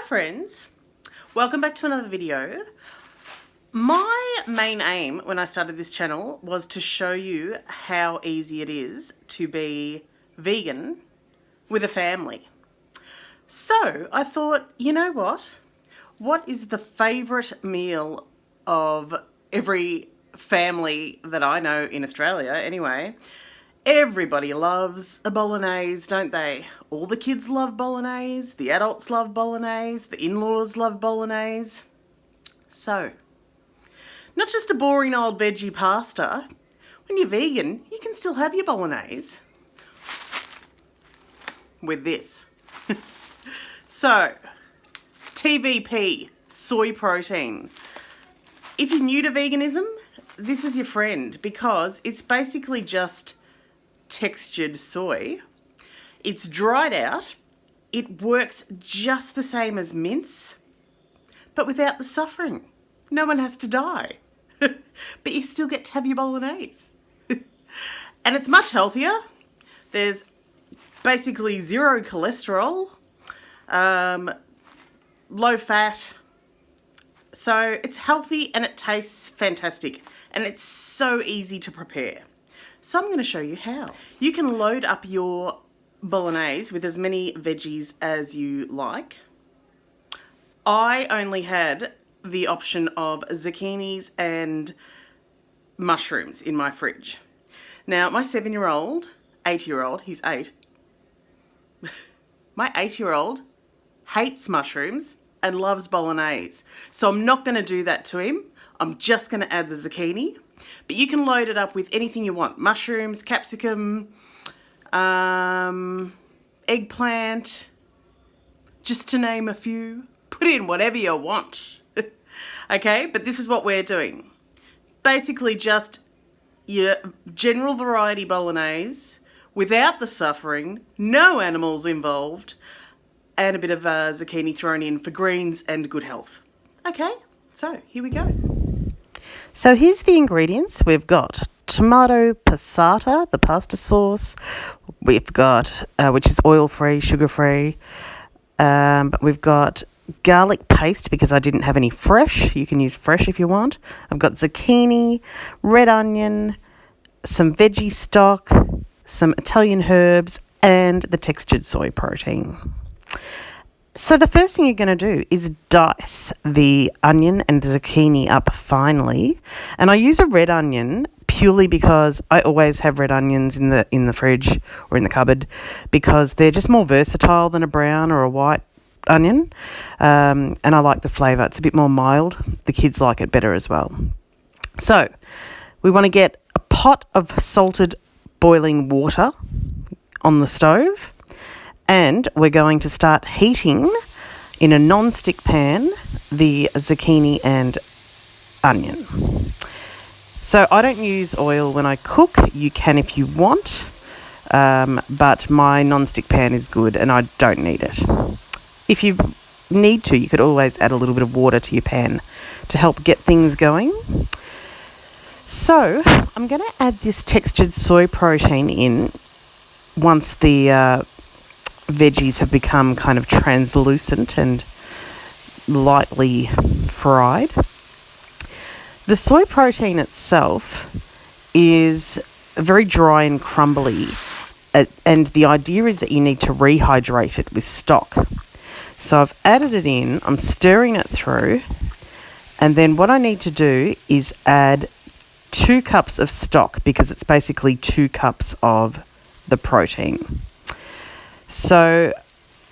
friends, welcome back to another video. My main aim when I started this channel was to show you how easy it is to be vegan with a family. So I thought, you know what is the favourite meal of every family that I know in Australia anyway? Everybody loves a Bolognaise, don't they? All the kids love Bolognaise, the adults love Bolognaise, the in-laws love Bolognaise. So, not just a boring old veggie pasta. When you're vegan, you can still have your Bolognaise with this. So, Tvp Soy Protein. If you're new to veganism, this is your friend because it's basically just textured soy. It's dried out. It works just the same as mince, but without the suffering. No one has to die, but you still get to have your Bolognaise. And it's much healthier. There's basically zero cholesterol, low fat. So it's healthy and it tastes fantastic and it's so easy to prepare. So I'm going to show you how. You can load up your Bolognaise with as many veggies as you like. I only had the option of zucchinis and mushrooms in my fridge. Now my 7-year-old, 8-year-old, he's 8. My 8-year-old hates mushrooms and loves Bolognaise. So I'm not going to do that to him. I'm just going to add the zucchini. But you can load it up with anything you want. Mushrooms, capsicum, eggplant, just to name a few. Put in whatever you want. Okay, but this is what we're doing. Basically just your general variety Bolognaise without the suffering, no animals involved, and a bit of zucchini thrown in for greens and good health. Okay, so here we go. So here's the ingredients. We've got tomato passata, the pasta sauce. We've got, which is oil-free, sugar-free. We've got garlic paste because I didn't have any fresh. You can use fresh if you want. I've got zucchini, red onion, some veggie stock, some Italian herbs, and the textured soy protein. So the first thing you're going to do is dice the onion and the zucchini up finely. And I use a red onion purely because I always have red onions in the fridge or in the cupboard because they're just more versatile than a brown or a white onion. And I like the flavour. It's a bit more mild. The kids like it better as well. So we want to get a pot of salted boiling water on the stove. And we're going to start heating in a non-stick pan the zucchini and onion. So I don't use oil when I cook. You can if you want, but my non-stick pan is good and I don't need it. If you need to, you could always add a little bit of water to your pan to help get things going. So I'm going to add this textured soy protein in once the veggies have become kind of translucent and lightly fried. The soy protein itself is very dry and crumbly, and the idea is that you need to rehydrate it with stock. So I've added it in, I'm stirring it through, and then what I need to do is add 2 cups of stock because it's basically 2 cups of the protein. So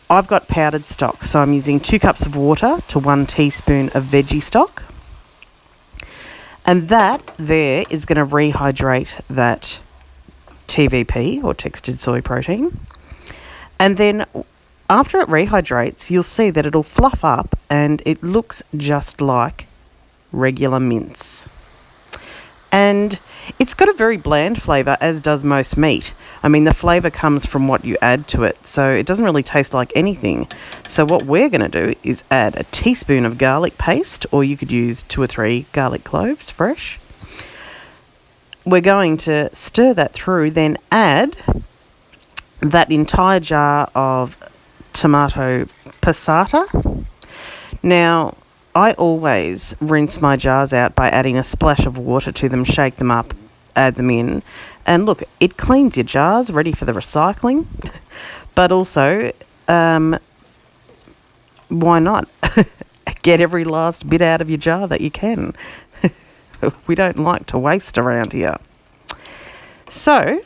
I've got powdered stock, so I'm using 2 cups of water to 1 teaspoon of veggie stock. And that there is going to rehydrate that TVP or textured soy protein. And then after it rehydrates, you'll see that it'll fluff up and it looks just like regular mince. And it's got a very bland flavour, as does most meat. I mean, the flavour comes from what you add to it, so it doesn't really taste like anything. So what we're going to do is add a teaspoon of garlic paste, or you could use 2 or 3 garlic cloves, fresh. We're going to stir that through, then add that entire jar of tomato passata Now, I always rinse my jars out by adding a splash of water to them, shake them up, add them in. And look, it cleans your jars, ready for the recycling. But also, why not? Get every last bit out of your jar that you can. We don't like to waste around here. So,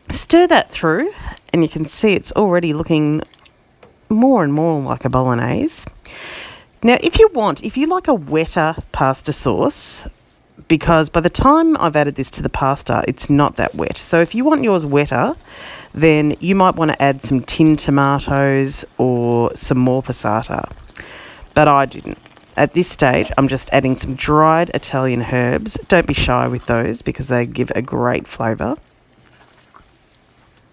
stir that through, and you can see it's already looking more and more like a bolognese. Now, if you like a wetter pasta sauce, because by the time I've added this to the pasta, it's not that wet. So if you want yours wetter, then you might want to add some tinned tomatoes or some more passata. But I didn't. At this stage, I'm just adding some dried Italian herbs. Don't be shy with those because they give a great flavour.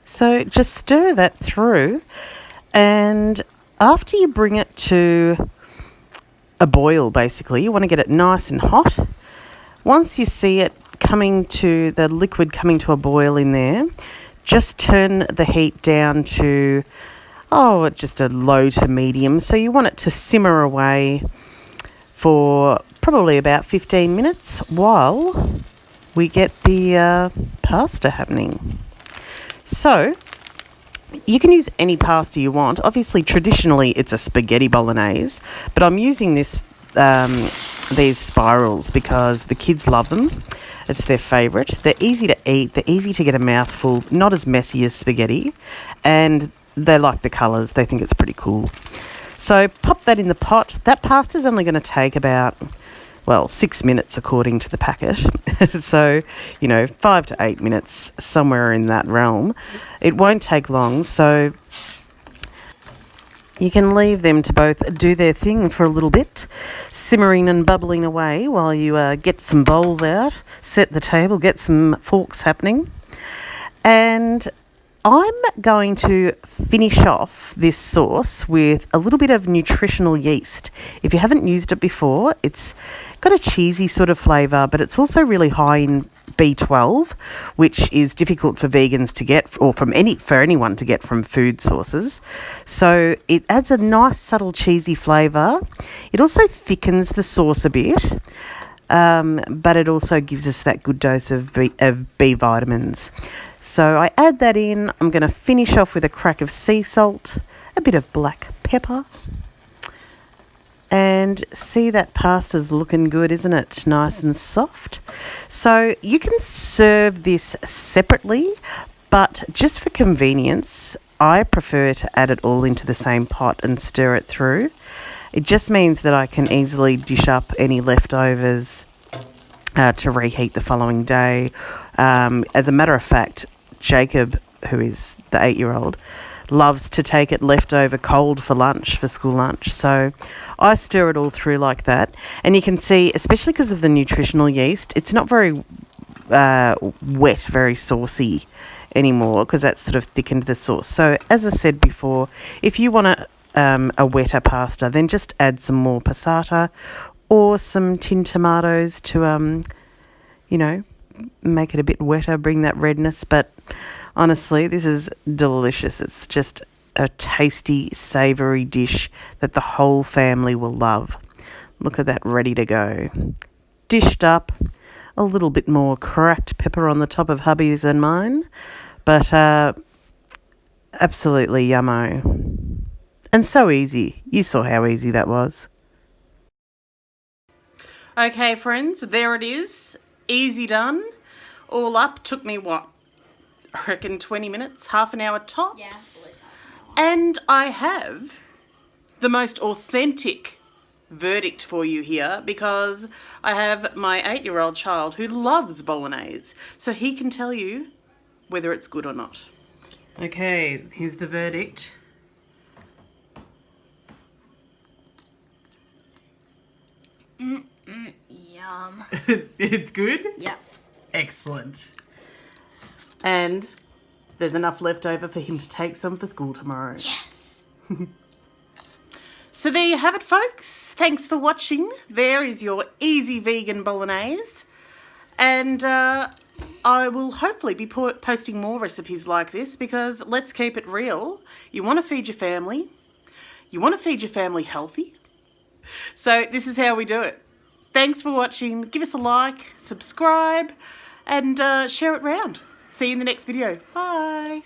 So just stir that through, and after you bring it to a boil, basically, you want to get it nice and hot. Once you see it the liquid coming to a boil in there, just turn the heat down to, just a low to medium. So you want it to simmer away for probably about 15 minutes while we get the pasta happening. So you can use any pasta you want. Obviously, traditionally, it's a spaghetti bolognese, but I'm using these spirals because the kids love them. It's their favourite. They're easy to eat. They're easy to get a mouthful. Not as messy as spaghetti. And they like the colours. They think it's pretty cool. So pop that in the pot. That pasta's only going to take about, 6 minutes according to the packet. So, 5 to 8 minutes, somewhere in that realm. It won't take long, so you can leave them to both do their thing for a little bit, simmering and bubbling away while you get some bowls out, set the table, get some forks happening. And I'm going to finish off this sauce with a little bit of nutritional yeast. If you haven't used it before, it's got a cheesy sort of flavour, but it's also really high in B12, which is difficult for vegans to get, or for anyone to get from food sources. So it adds a nice subtle cheesy flavour. It also thickens the sauce a bit, but it also gives us that good dose of B vitamins. So I add that in. I'm going to finish off with a crack of sea salt, a bit of black pepper. And see, that pasta's looking good, isn't it? Nice and soft. So you can serve this separately, but just for convenience, I prefer to add it all into the same pot and stir it through. It just means that I can easily dish up any leftovers to reheat the following day. As a matter of fact, Jacob, who is the 8-year-old, loves to take it leftover cold for lunch, for school lunch. So I stir it all through like that. And you can see, especially because of the nutritional yeast, it's not very wet, very saucy anymore, because that's sort of thickened the sauce. So as I said before, if you want a wetter pasta, then just add some more passata or some tinned tomatoes to, make it a bit wetter, bring that redness. But honestly, this is delicious. It's just a tasty, savoury dish that the whole family will love. Look at that, ready to go. Dished up, a little bit more cracked pepper on the top of hubby's and mine, but absolutely yummo. And so easy. You saw how easy that was. Okay, friends, there it is. Easy done. All up, took me I reckon 20 minutes, half an hour tops. Yeah, and I have the most authentic verdict for you here, because I have my 8-year-old child who loves bolognese, so he can tell you whether it's good or not. Okay, here's the verdict. Yum. It's good? Yeah. Excellent. And there's enough left over for him to take some for school tomorrow. Yes. So there you have it, folks. Thanks for watching. There is your easy vegan bolognese. And I will hopefully be posting more recipes like this, because let's keep it real. You want to feed your family. You want to feed your family healthy. So this is how we do it. Thanks for watching. Give us a like, subscribe, and share it round. See you in the next video. Bye.